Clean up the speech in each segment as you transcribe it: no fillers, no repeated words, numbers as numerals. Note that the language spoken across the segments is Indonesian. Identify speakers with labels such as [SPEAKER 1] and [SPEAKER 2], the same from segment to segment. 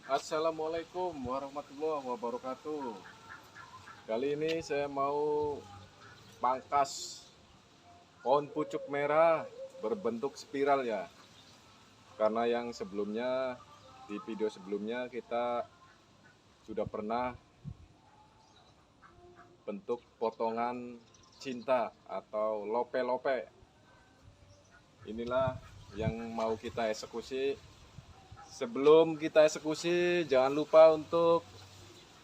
[SPEAKER 1] Assalamualaikum warahmatullahi wabarakatuh. Kali ini saya mau pangkas pohon pucuk merah berbentuk spiral ya. Karena yang sebelumnya, di video sebelumnya kita sudah pernah bentuk potongan cinta atau lope-lope. Inilah yang mau kita eksekusi. Sebelum kita eksekusi, jangan lupa untuk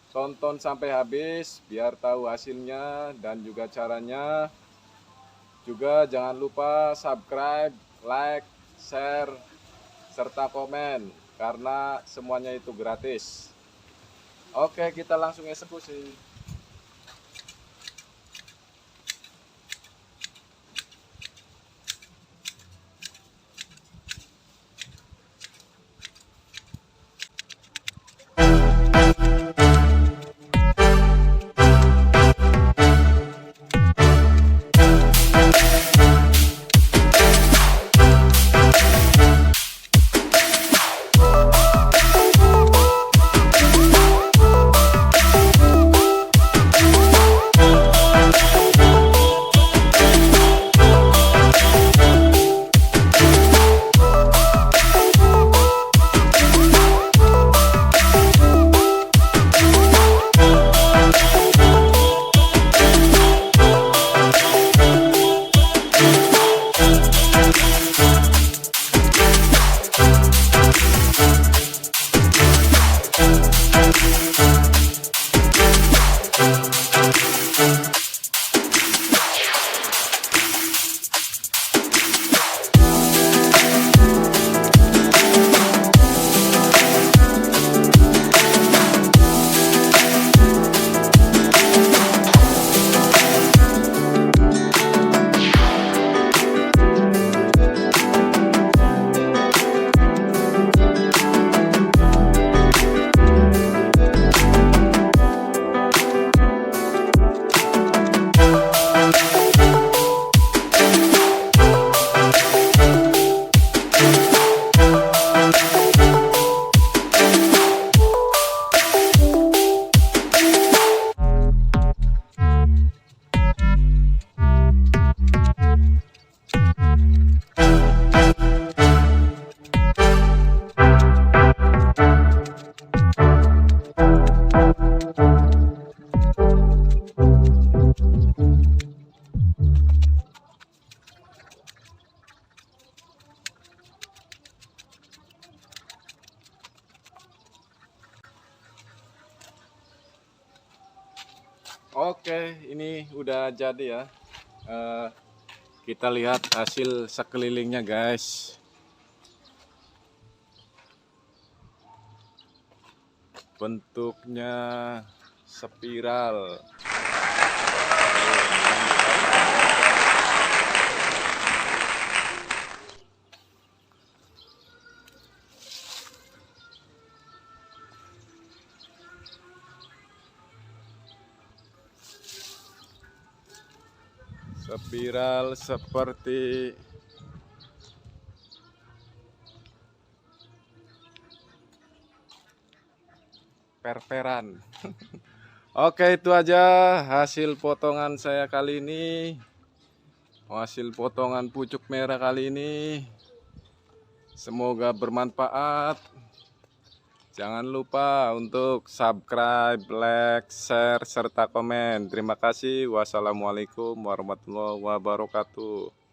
[SPEAKER 1] tonton sampai habis biar tahu hasilnya dan juga caranya. Juga jangan lupa subscribe, like, share, serta komen karena semuanya itu gratis. Oke, kita langsung eksekusi. Oke, ini udah jadi ya. Kita lihat hasil sekelilingnya guys. Bentuknya spiral. Spiral seperti perperan. Oke, itu aja hasil potongan saya kali ini. Hasil potongan pucuk merah kali ini. Semoga bermanfaat. Jangan lupa untuk subscribe, like, share, serta komen. Terima kasih. Wassalamualaikum warahmatullahi wabarakatuh.